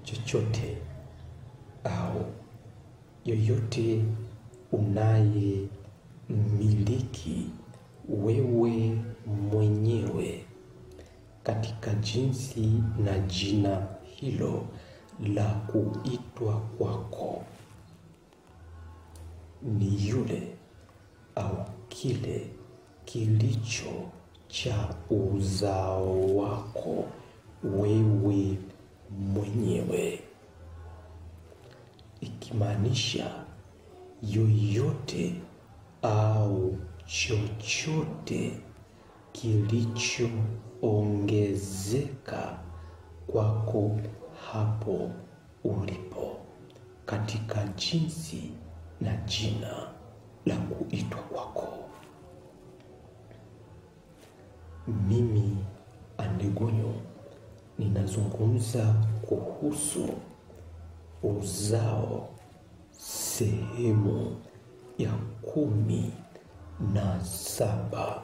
chochote au yoyote unaye miliki wewe mwenyewe katika jinsi na jina hilo la kuitwa kwako ni yule au kile kilicho cha uzao wako wewe mwenyewe, ikimaanisha yoyote au chochote kilichoongezeka kwako hapo ulipo katika jinsi na jina la kuitwa kwako. Mimi Andegunyo ninazungumza kuhusu uzao sehemu ya 17.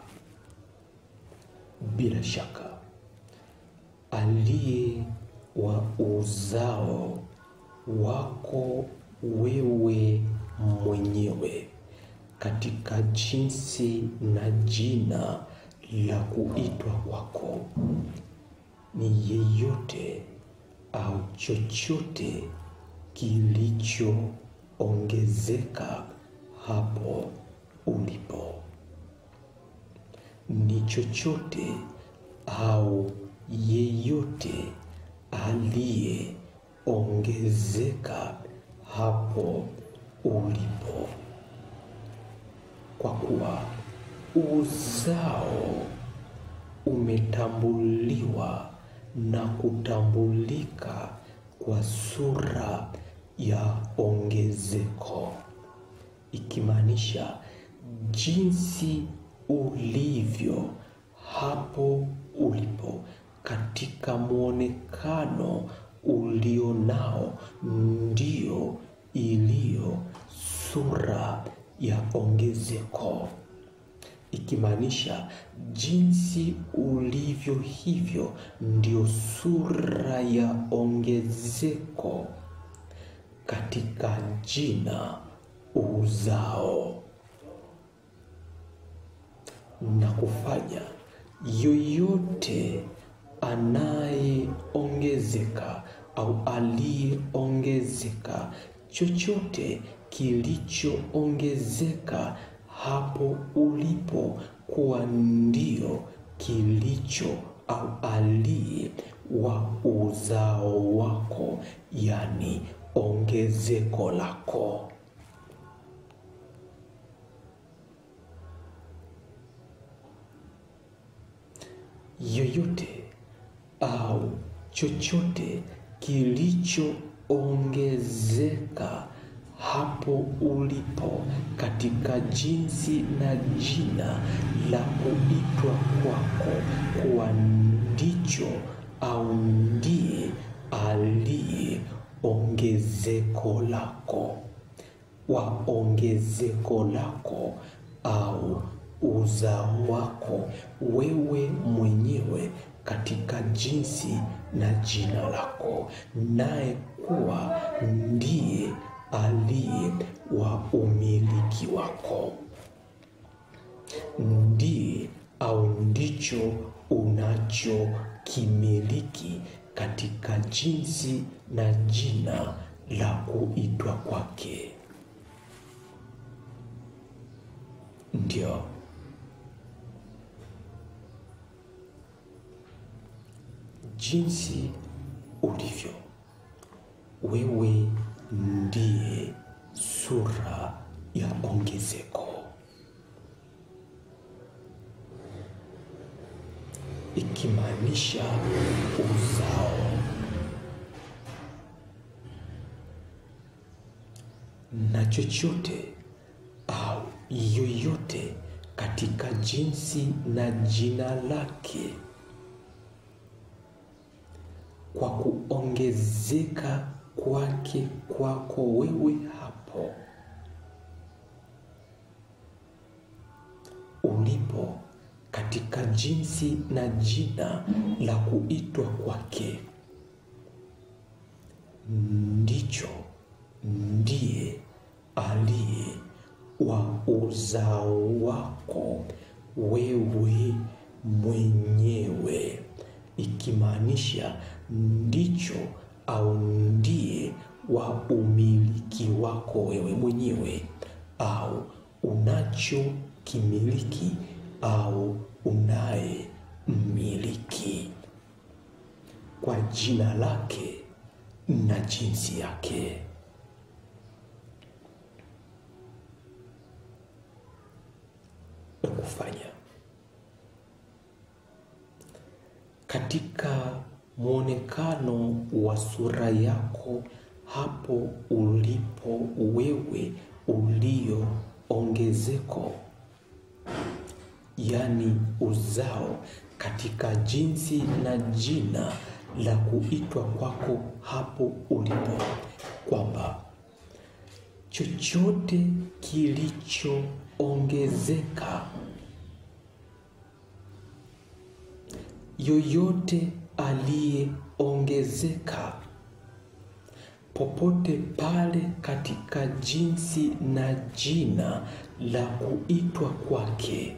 Bila shaka aliye wa uzao wako wewe mwenyewe katika jinsi na jina la kuitwa kwako ni yeyote au chochote kilichoongezeka hapo ulipo. Ni chochote au yeyote aliyeongezeka hapo ulipo, kwa kuwa uzao umetambuliwa na kutambulika kwa sura ya ongezeko, ikimaanisha jinsi ulivyo hapo ulipo katika muonekano ulionao ndio iliyo sura ya ongezeko, ikimaanisha jinsi ulivyo hivyo ndio sura ya ongezeko katika jina uzao, na kufanya yoyote anayeongezeka au aliyeongezeka, chochote kilichoongezeka hapo ulipo kuwa ndio kilicho au aliye wa uzao wako, yani ongezeko lako. Yoyote au chochote kilichoongezeka hapo ulipo katika jinsi na jina la kuitwa kwako kuwa ndicho au ndiye aliye ongezeko lako, wa ongezeko lako au uzao wako wewe mwenyewe katika jinsi na jina lako, naye kuwa ndiye aliye wa umiliki wako, ndiye au ndicho unachokimiliki katika jinsi na jina la kuitwa kwake. Ndio jinsi ulivyo wewe ndiye sura ya ongezeko, ikimaanisha uzao na chochote au yoyote katika jinsi na jina lake kwa kuongezeka kwake kwako wewe hapo ulipo katika jinsi na jina la kuitwa kwake, ndicho ndiye aliye wa uzao wako wewe mwenyewe, ikimaanisha ndicho au ndiye wa umiliki wako wewe mwenyewe, au unacho kimiliki au unaye mmiliki, kwa jina lake na jinsi yake. Kufanya katika mwonekano wa sura yako hapo ulipo wewe ulio ongezeko, yani uzao, katika jinsi na jina la kuitwa kwako hapo ulipo, kwamba chochote kilichoongezeka, yoyote aliyeongezeka popote pale katika jinsi na jina la kuitwa kwake,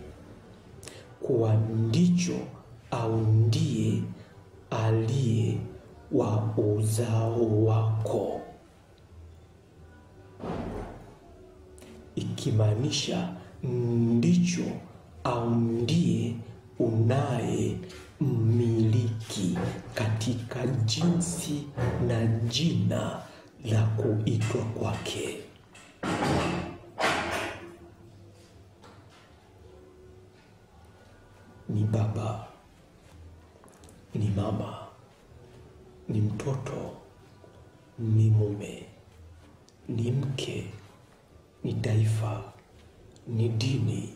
kuwa ndicho au ndiye aliye wa uzao wako, ikimaanisha ndicho au ndiye unaye mmiliki katika jinsi na jina la kuitwa kwake. Ni baba, ni mama, ni mtoto, ni mume, ni mke, ni taifa, ni dini,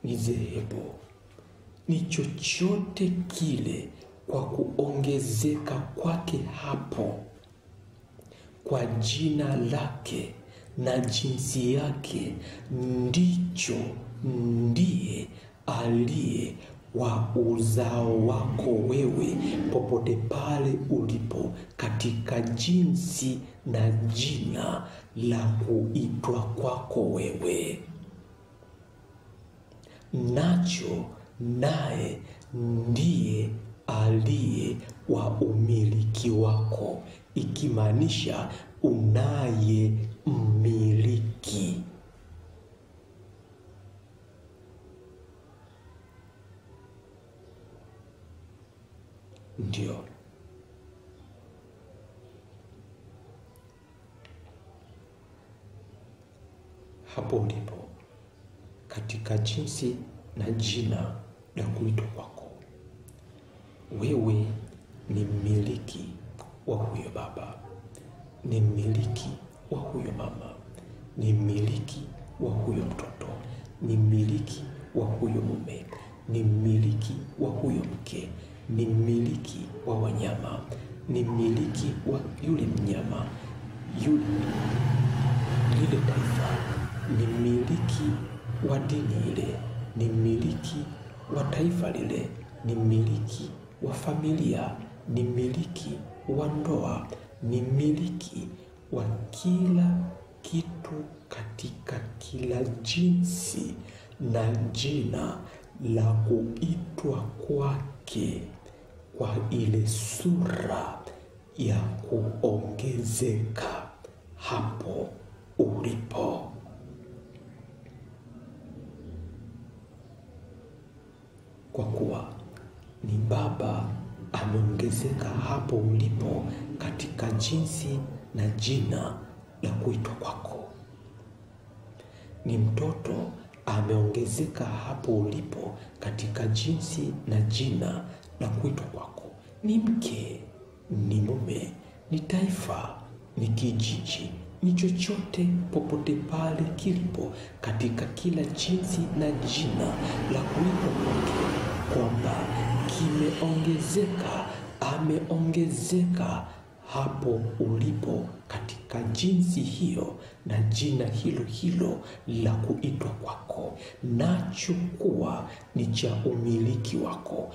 ni dhehebu, ni chochote kile, kwa kuongezeka kwake hapo kwa jina lake na jinsi yake, ndicho ndiye aliye wa uzao wako wewe popote pale ulipo katika jinsi na jina la kuitwa kwako wewe, nacho naye ndiye aliye wa umiliki wako, ikimaanisha unaye mmiliki. Ndio hapo ulipo katika jinsi na jina la kuitwa kwako, wewe ni mmiliki wa huyo baba, ni mmiliki wa huyo mama, ni mmiliki wa huyo mtoto, ni mmiliki wa huyo mume, ni mmiliki wa huyo mke, ni mmiliki wa wanyama, ni mmiliki wa yule mnyama, lile taifa, ni mmiliki wa dini ile, ni mmiliki wa taifa lile, ni mmiliki wa familia, ni mmiliki wa ndoa, ni mmiliki wa kila kitu katika kila jinsi na jina la kuitwa kwake, kwa ile sura ya kuongezeka hapo ulipo. Kwa kuwa ni baba ameongezeka hapo ulipo katika jinsi na jina la kuitwa kwako, ni mtoto ameongezeka hapo ulipo katika jinsi na jina la kuitwa kwako, ni mke, ni mume, ni taifa, ni kijiji, ni chochote popote pale kilipo katika kila jinsi na jina la kuitwa kwake, kwamba kimeongezeka, ameongezeka hapo ulipo katika jinsi hiyo na jina hilo hilo la kuitwa kwako, nacho kuwa ni cha umiliki wako,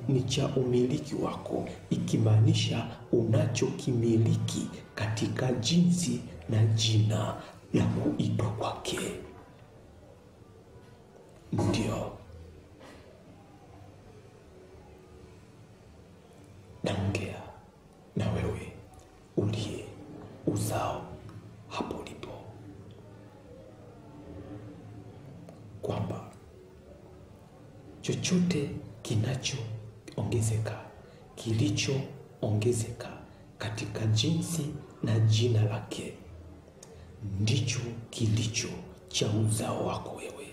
ni cha umiliki wako, ikimaanisha unachokimiliki katika jinsi na jina la kuitwa kwake. Ndio naongea na wewe uliye uzao hapo ulipo, kwamba chochote kinachoongezeka, kilichoongezeka katika jinsi na jina lake, ndicho kilicho cha uzao wako wewe.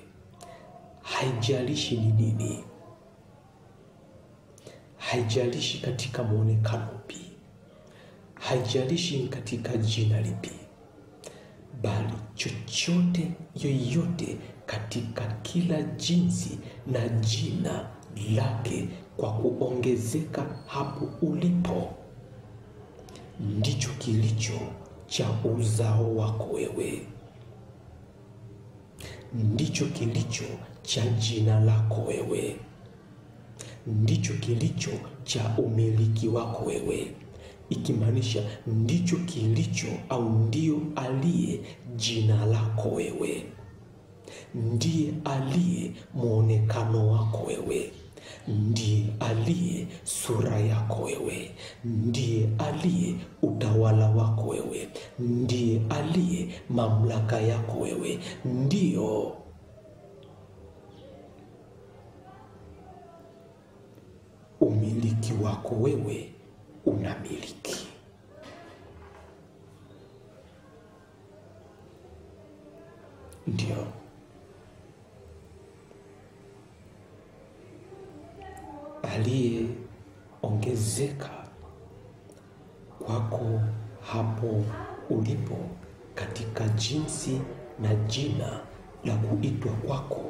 Haijalishi ni nini, haijalishi katika muonekano upi, haijalishi katika jina lipi, bali chochote yoyote katika kila jinsi na jina lake kwa kuongezeka hapo ulipo, ndicho kilicho cha uzao wako wewe, ndicho kilicho cha jina lako wewe, ndicho kilicho cha umiliki wako wewe, ikimaanisha ndicho kilicho au ndio aliye jina lako wewe, ndiye aliye muonekano wako wewe, ndiye aliye sura yako wewe, ndiye aliye utawala wako wewe, ndiye aliye mamlaka yako wewe, ndio umiliki wako wewe unamiliki. Ndio aliyeongezeka kwako hapo ulipo katika jinsi na jina la kuitwa kwako,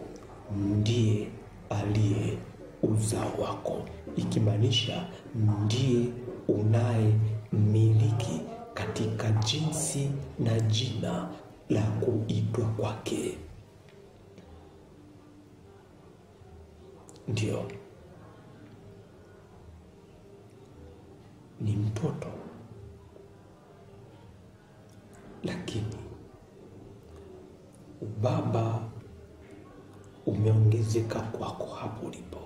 ndiye aliye uzao wako, ikimaanisha ndiye unayemiliki katika jinsi na jina la kuitwa kwake. Ndio ni mtoto, lakini ubaba umeongezeka kwako hapo ulipo,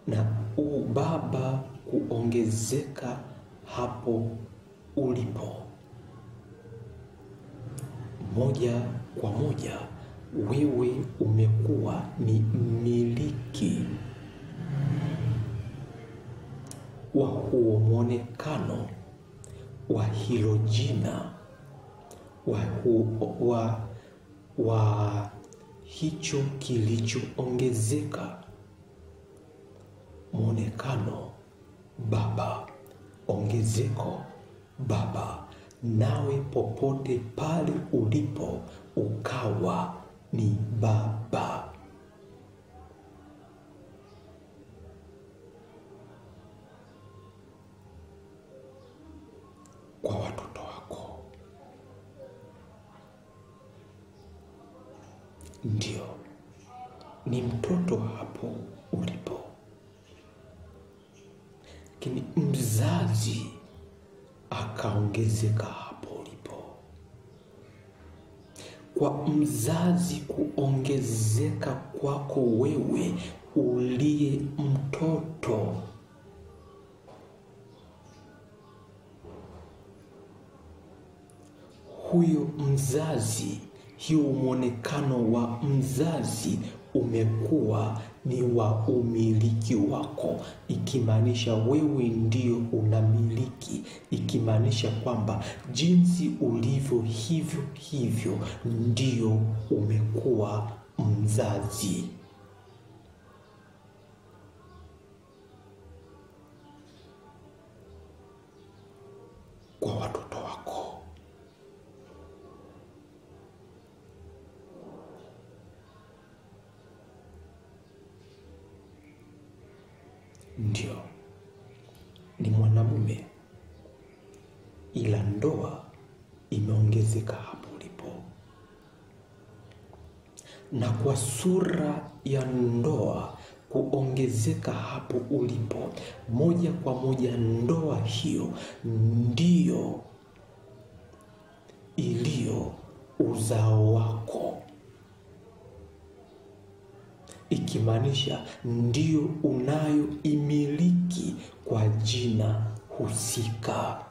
na ubaba kuongezeka hapo ulipo, moja kwa moja wewe umekuwa ni mmiliki wa huo mwonekano, wa hilo jina, wa hicho kilichoongezeka. Mwonekano baba, ongezeko baba, nawe popote pale ulipo ukawa ni baba. Kwa watoto wako, ndio ni mtoto hapo ulipo, lakini mzazi akaongezeka hapo ulipo. Kwa mzazi kuongezeka kwako wewe uliye mtoto, huyo mzazi, hiyo mwonekano wa mzazi umekuwa ni wa umiliki wako, ikimaanisha wewe ndio unamiliki, ikimaanisha kwamba jinsi ulivyo hivyo hivyo ndio umekuwa mzazi. Kwa watoto wako, ndio ni mwanamume, ila ndoa imeongezeka hapo ulipo. Na kwa sura ya ndoa kuongezeka hapo ulipo, moja kwa moja ndoa hiyo ndiyo iliyo uzao wako, ikimaanisha ndiyo unayoimiliki kwa jina husika.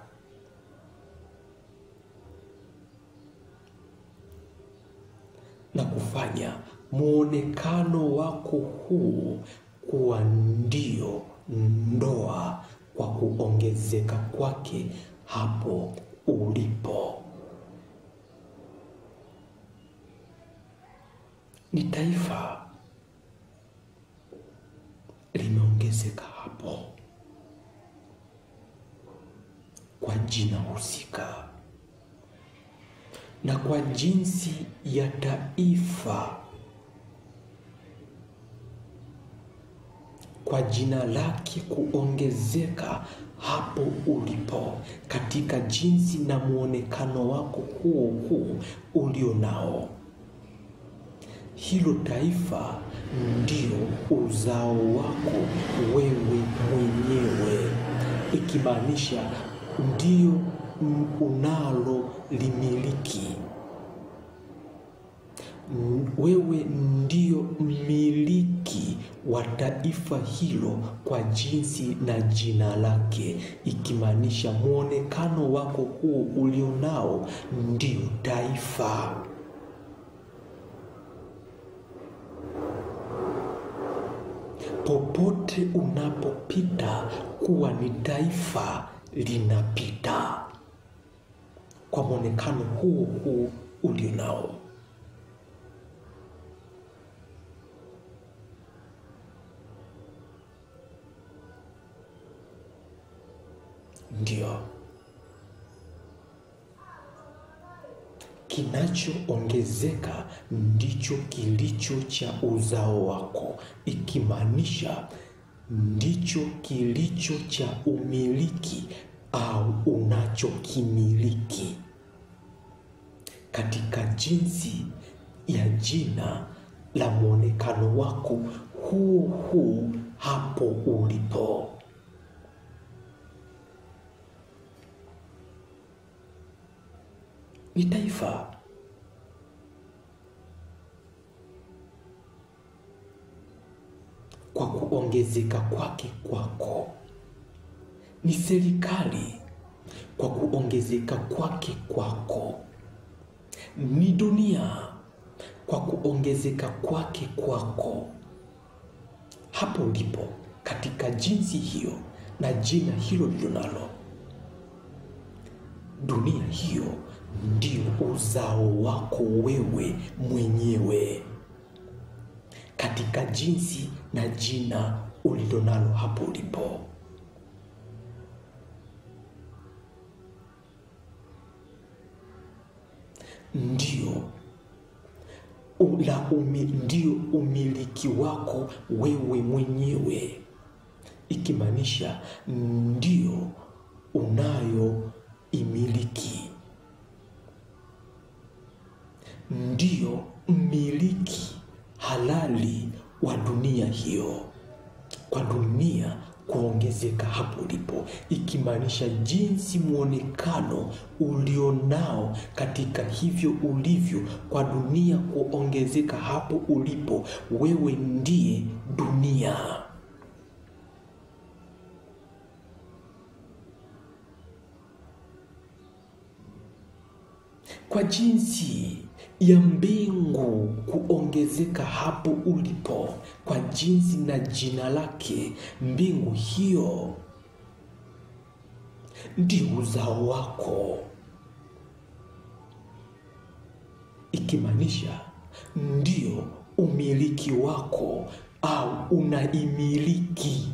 Na kufanya muonekano wako huu kuwa ndio ndoa kwa kuongezeka kwake hapo ulipo. Ni taifa limeongezeka hapo kwa jina husika. Na kwa jinsi ya taifa, kwa jina lake kuongezeka hapo ulipo, katika jinsi na muonekano wako huu ulio nao, hilo taifa ndio uzao wako wewe mwenyewe, ikimaanisha ndio unalo limiliki. Wewe ndio mmiliki wa taifa hilo kwa jinsi na jina lake, ikimaanisha muonekano wako huu ulionao ndio taifa. Popote unapopita kuwa ni taifa linapita kwa muonekano huu ulionao. Ndio kinachoongezeka ndicho kilicho cha uzao wako, ikimaanisha ndicho kilicho cha umiliki au unachokimiliki katika jinsi ya jina la muonekano wako huu hapo ulipo. Ni taifa. Kwa kuongezeka kwake kwako. Ni serikali kwa kuongezeka kwake kwako. Ni dunia kwa kuongezeka kwake kwako. Hapo ulipo katika jinsi hiyo na jina hilo lilonalo. Dunia hiyo ndio uzao wako wewe mwenyewe katika jinsi na jina ulilonalo hapo ulipo. Ndio umiliki wako wewe mwenyewe, ikimaanisha ndio unayo imiliki, ndio mmiliki halali wa dunia hiyo, kwa dunia kuongezeka hapo ulipo, ikimaanisha jinsi muonekano ulionao katika hivyo ulivyo, kwa dunia kuongezeka hapo ulipo, wewe ndiye dunia. Kwa jinsi ya mbingu kuongezeka hapo ulipo, kwa jinsi na jina lake, mbingu hiyo ndio uzao wako, ikimaanisha ndio umiliki wako au unaimiliki.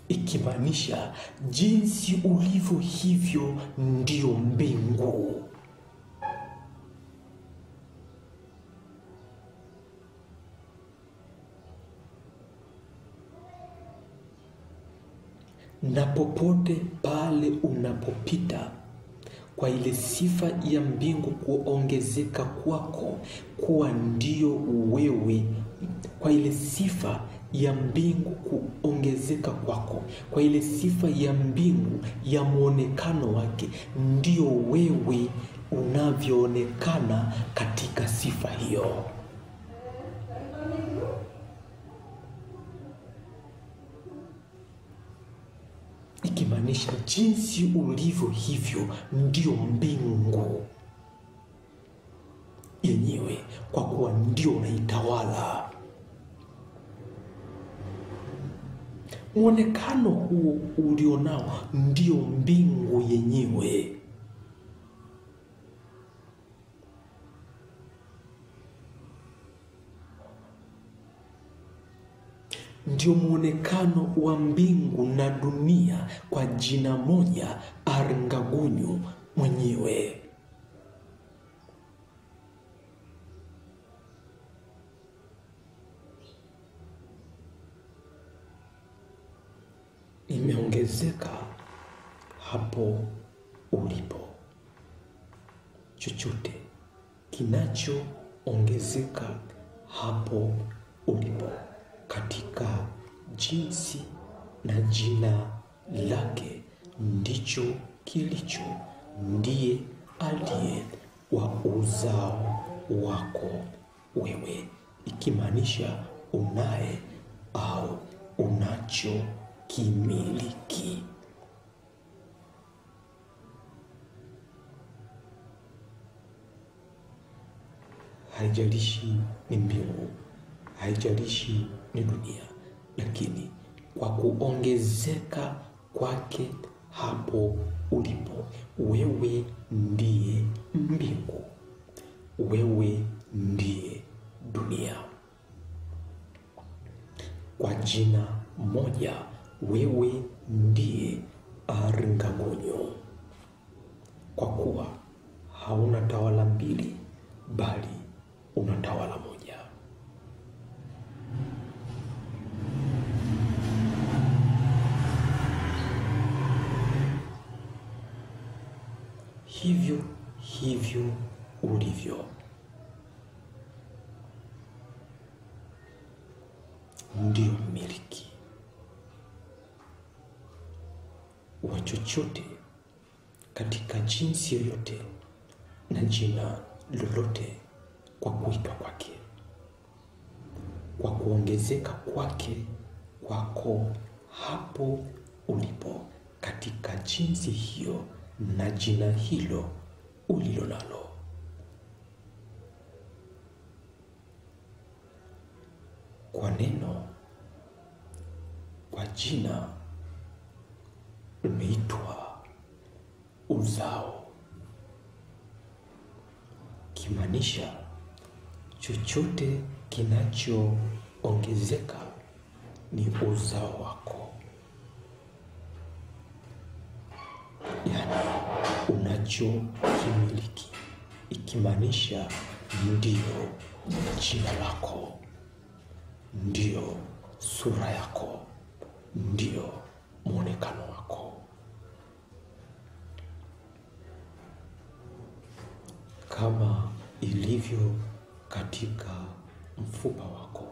Ikimaanisha jinsi ulivyo hivyo ndio mbingu. na popote pale unapopita, kwa ile sifa ya mbingu kuongezeka kwako kuwa ndio wewe, kwa ile sifa ya mbingu kuongezeka kwako, kwa ile sifa ya mbingu ya muonekano wake, ndio wewe unavyoonekana katika sifa hiyo. Ikimaanisha jinsi ulivyo hivyo ndio mbingu yenyewe, kwa kuwa ndio unaitawala. Muonekano huo ulionao ndio mbingu yenyewe. Ndio muonekano wa mbingu na dunia kwa jina moja, Aringagunyu mwenyewe. Imeongezeka hapo ulipo. Chochote kinachoongezeka hapo ulipo katika jinsi na jina lake ndicho kilicho, ndiye aliye wa uzao wako wewe, ikimaanisha unaye au unacho kimiliki. Haijalishi ni mbingu, haijalishi ni dunia, lakini kwa kuongezeka kwake hapo ulipo, wewe ndiye mbingu, wewe ndiye dunia. Kwa jina moja, wewe ndiye Aringagunyu, kwa kuwa hauna tawala mbili, bali una tawala moja. Hivyo ulivyo ndio mmiliki wa chochote katika jinsi yoyote na jina lolote, kwa kuitwa kwake, kwa kuongezeka kwake kwako hapo ulipo katika jinsi hiyo na jina hilo ulilo nalo. Kwa neno, kwa jina umeitwa uzao, kimaanisha chochote kinachoongezeka ni uzao wako, yaani unachokimiliki, ikimaanisha ndio jina lako, ndio sura yako, ndio muonekano wako. Kama ilivyo katika mfupa wako,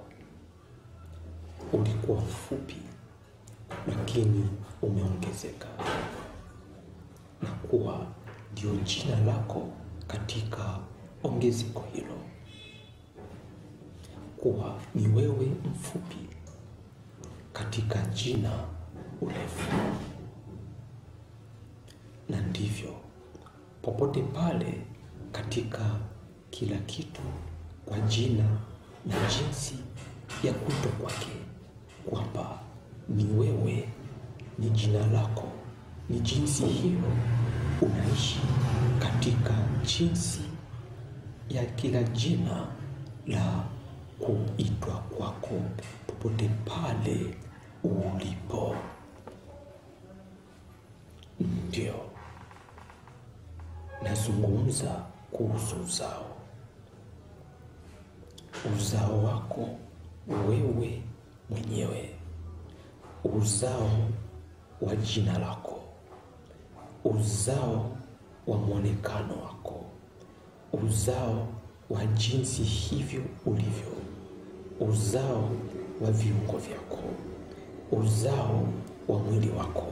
ulikuwa mfupi lakini umeongezeka na kuwa ndio jina lako katika ongezeko hilo, kuwa ni wewe mfupi katika jina urefu. Na ndivyo popote pale katika kila kitu kwa jina na jinsi ya kuitwa kwake, kwamba ni wewe, ni jina lako, ni jinsi hiyo unaishi katika jinsi ya kila jina la kuitwa kwako popote pale ulipo. Ndio nazungumza kuhusu uzao, uzao wako wewe mwenyewe, uzao wa jina lako, uzao wa mwonekano wako, uzao wa jinsi hivyo ulivyo, uzao wa viungo vyako, uzao wa mwili wako,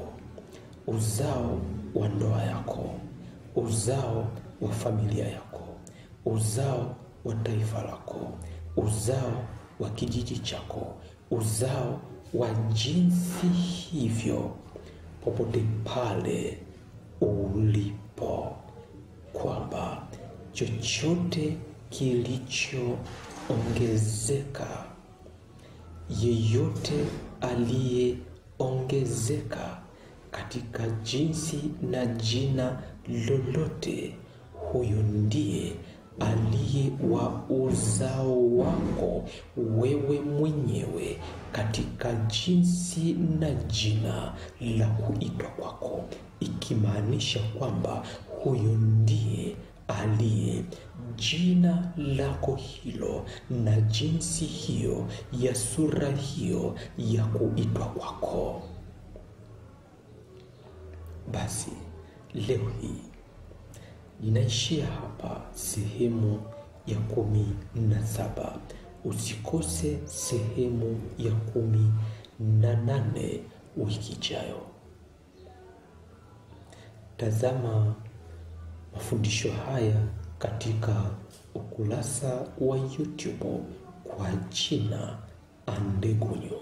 uzao wa ndoa yako, uzao wa familia yako, uzao wa taifa lako, uzao wa kijiji chako, uzao wa jinsi hivyo, popote pale ulipo, kwamba chochote kilichoongezeka, yeyote aliyeongezeka katika jinsi na jina lolote, huyo ndiye aliye wa uzao wako wewe mwenyewe katika jinsi na jina la kuitwa kwako, ikimaanisha kwamba huyo ndiye aliye jina lako hilo na jinsi hiyo ya sura hiyo ya kuitwa kwako. Basi leo hii ninaishia hapa sehemu ya 17. Usikose sehemu ya 18 wiki ijayo. Tazama mafundisho haya katika ukurasa wa YouTube kwa jina Andegunyo.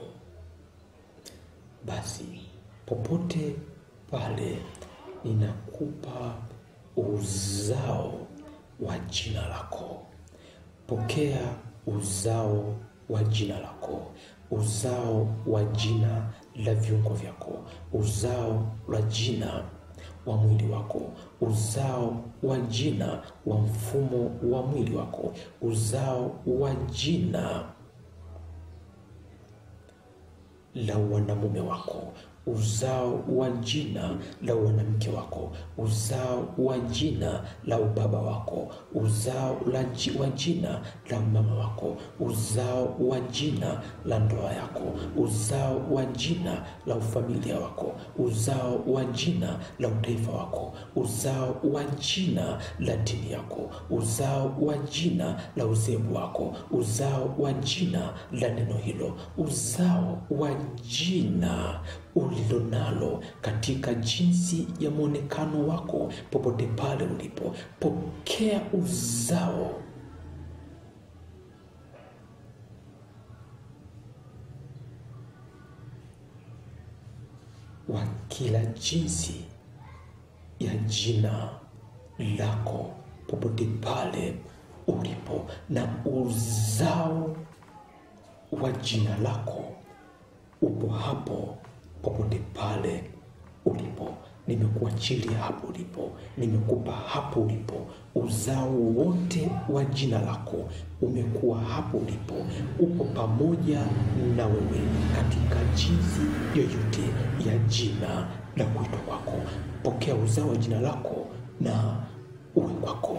Basi popote pale ninakupa uzao wa jina lako. Pokea uzao wa jina lako, uzao wa jina la viungo vyako, uzao la jina wa mwili wako, uzao wa jina wa mfumo wa mwili wako, uzao wa jina la wanamume wako, uzao wa jina la wanamke wako, uzao wa jina la ubaba wako, uzao wa jina la mama wako, uzao wa jina la ndoa yako, uzao wa jina la ufamilia wako, uzao wa jina la utaifa wako, uzao wa jina la dini yako, uzao wa jina la uzebu wako, uzao wa jina la neno hilo, uzao wa jina ulilonalo katika jinsi ya mwonekano wako, popote pale ulipo. Pokea uzao wa kila jinsi ya jina lako, popote pale ulipo, na uzao wa jina lako upo hapo popote pale ulipo. Nimekuachilia hapo ulipo, nimekupa hapo ulipo. Uzao wote wa jina lako umekuwa hapo ulipo, upo pamoja na wewe katika jinsi yoyote ya jina la kuitwa kwako. Pokea uzao wa jina lako na uwe kwako.